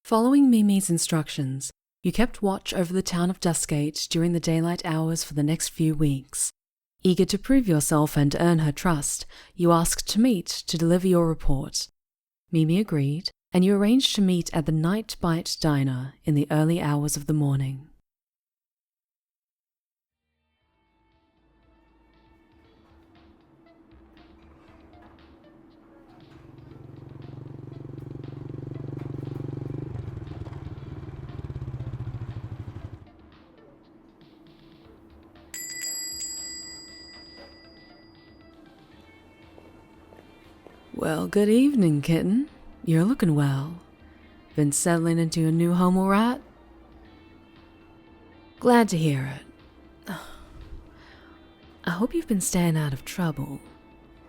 Following Mimi's instructions, you kept watch over the town of Duskgate during the daylight hours for the next few weeks. Eager to prove yourself and earn her trust, you asked to meet to deliver your report. Mimi agreed, and you arranged to meet at the Nite diner in the early hours of the morning. Well, good evening, kitten. You're looking well. Been settling into your new home all right? Glad to hear it. I hope you've been staying out of trouble.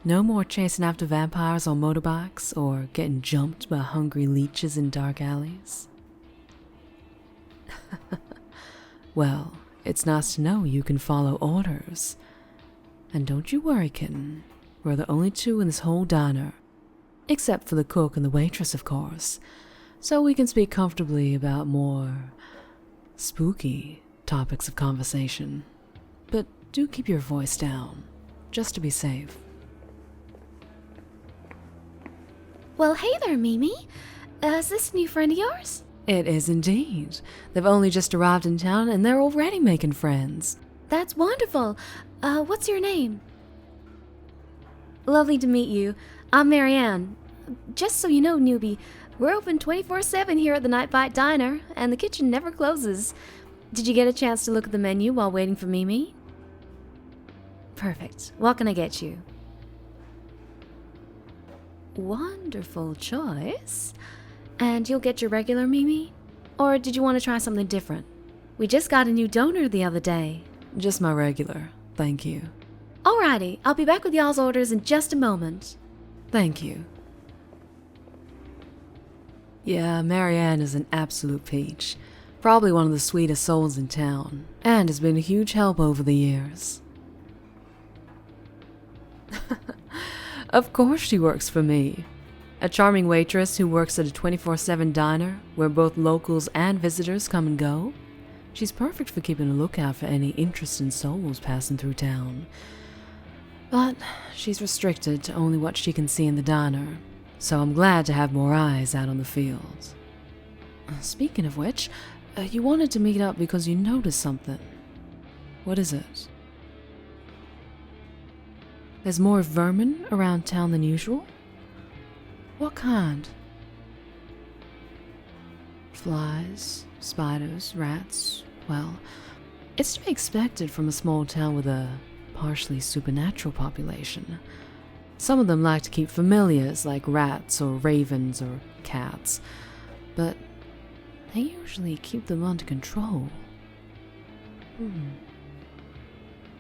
No more chasing after vampires on motorbikes or getting jumped by hungry leeches in dark alleys. Well, it's nice to know you can follow orders. And don't you worry, kitten. We're the only two in this whole diner, except for the cook and the waitress, of course, so we can speak comfortably about more spooky topics of conversation. But do keep your voice down, just to be safe. Well, hey there, Mimi. Is this a new friend of yours? It is indeed. They've only just arrived in town and they're already making friends. That's wonderful. What's your name? Lovely to meet you. I'm Marianne. Just so you know, newbie, we're open 24/7 here at the Nite Diner, and the kitchen never closes. Did you get a chance to look at the menu while waiting for Mimi? Perfect. What can I get you? Wonderful choice. And you'll get your regular Mimi? Or did you want to try something different? We just got a new donor the other day. Just my regular, thank you. Alrighty, I'll be back with y'all's orders in just a moment. Thank you. Yeah, Marianne is an absolute peach. Probably one of the sweetest souls in town, and has been a huge help over the years. Of course she works for me. A charming waitress who works at a 24/7 diner where both locals and visitors come and go. She's perfect for keeping a lookout for any interesting souls passing through town. But she's restricted to only what she can see in the diner, so I'm glad to have more eyes out on the field. Speaking of which, you wanted to meet up because you noticed something. What is it? There's more vermin around town than usual? What kind? Flies, spiders, rats. Well, it's to be expected from a small town with a partially supernatural population. Some of them like to keep familiars like rats or ravens or cats, but they usually keep them under control.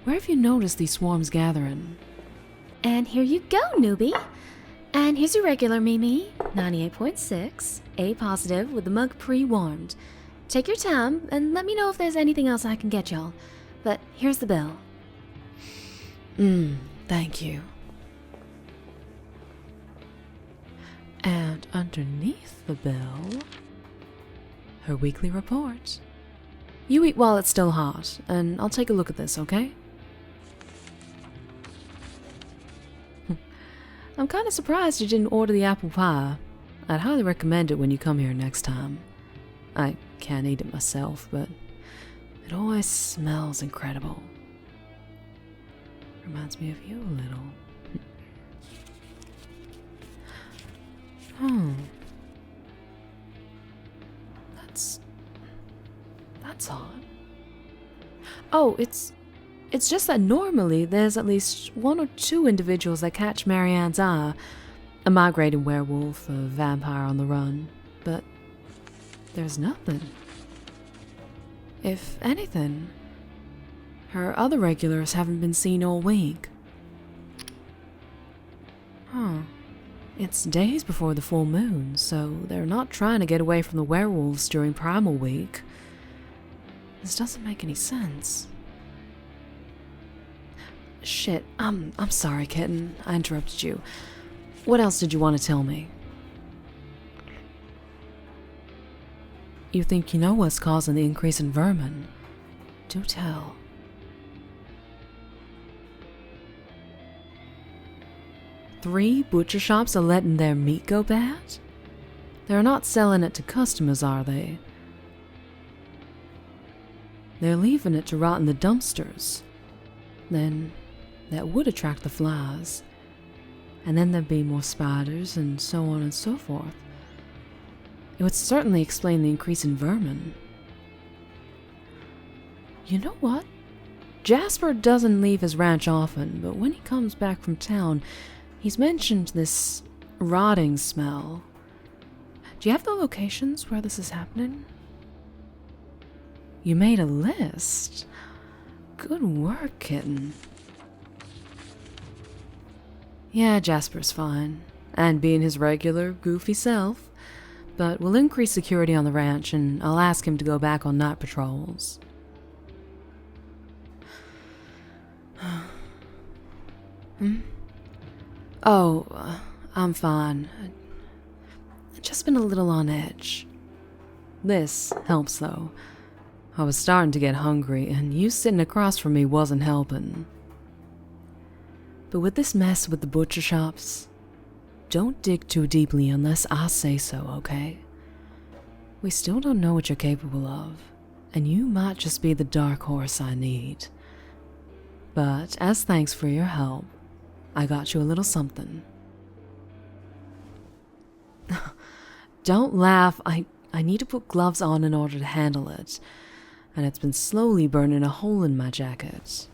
Where have you noticed these swarms gathering? And here you go, newbie. And here's your regular Mimi, 98.6, A positive with the mug pre-warmed. Take your time and let me know if there's anything else I can get y'all. But here's the bill. Thank you. And underneath the bill, her weekly report. You eat while it's still hot, and I'll take a look at this, okay? I'm kind of surprised you didn't order the apple pie. I'd highly recommend it when you come here next time. I can't eat it myself, but it always smells incredible. Reminds me of you a little. That's odd. Oh, it's just that normally there's at least one or two individuals that catch Marianne's eye. A migrating werewolf, a vampire on the run. But there's nothing. If anything, her other regulars haven't been seen all week. It's days before the full moon, so they're not trying to get away from the werewolves during Primal Week. This doesn't make any sense. Shit, I'm sorry, kitten. I interrupted you. What else did you want to tell me? you think you know what's causing the increase in vermin, do tell. Three butcher shops are letting their meat go bad? They're not selling it to customers, are they? They're leaving it to rot in the dumpsters. Then that would attract the flies. And then there'd be more spiders and so on and so forth. It would certainly explain the increase in vermin. You know what? Jasper doesn't leave his ranch often, but when he comes back from town, he's mentioned this rotting smell. Do you have the locations where this is happening? You made a list. Good work, kitten. Yeah, Jasper's fine, and being his regular, goofy self, but we'll increase security on the ranch, and I'll ask him to go back on night patrols. Oh, I'm fine. I've just been a little on edge. This helps, though. I was starting to get hungry, and you sitting across from me wasn't helping. But with this mess with the butcher shops, don't dig too deeply unless I say so, okay? We still don't know what you're capable of, and you might just be the dark horse I need. But as thanks for your help, I got you a little something. Don't laugh, I need to put gloves on in order to handle it, and it's been slowly burning a hole in my jacket.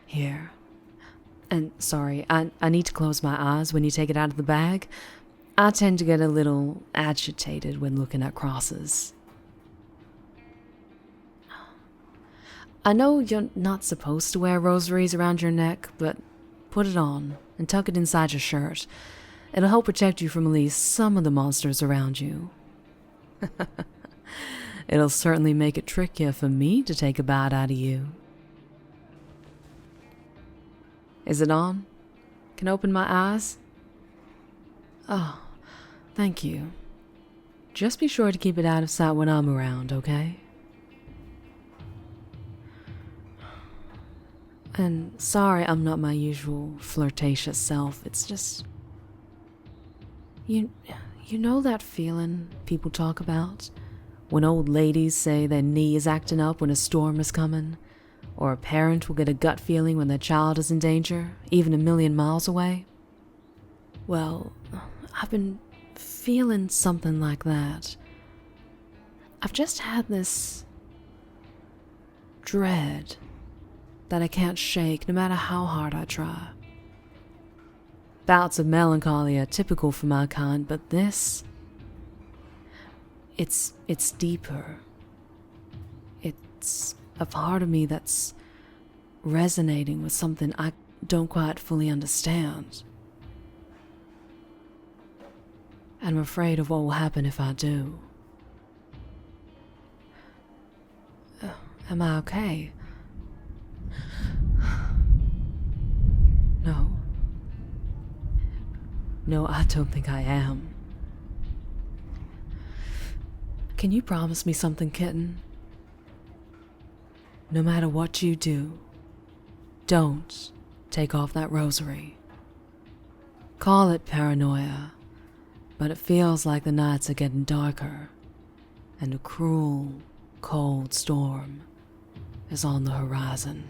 Here. And sorry, I need to close my eyes when you take it out of the bag. I tend to get a little agitated when looking at crosses. I know you're not supposed to wear rosaries around your neck, but put it on and tuck it inside your shirt. It'll help protect you from at least some of the monsters around you. It'll certainly make it trickier for me to take a bite out of you. Is it on? Can I open my eyes? Oh, thank you. Just be sure to keep it out of sight when I'm around, okay? And sorry I'm not my usual flirtatious self, it's just... You know that feeling people talk about? When old ladies say their knee is acting up when a storm is coming? Or a parent will get a gut feeling when their child is in danger, even 1,000,000 miles away? Well, I've been feeling something like that. I've just had this dread that I can't shake no matter how hard I try. Bouts of melancholy are typical for my kind, but this... It's deeper. It's a part of me that's resonating with something I don't quite fully understand. And I'm afraid of what will happen if I do. Am I okay? No. No, I don't think I am. Can you promise me something, kitten? No matter what you do, don't take off that rosary. Call it paranoia, but it feels like the nights are getting darker, and a cruel, cold storm is on the horizon.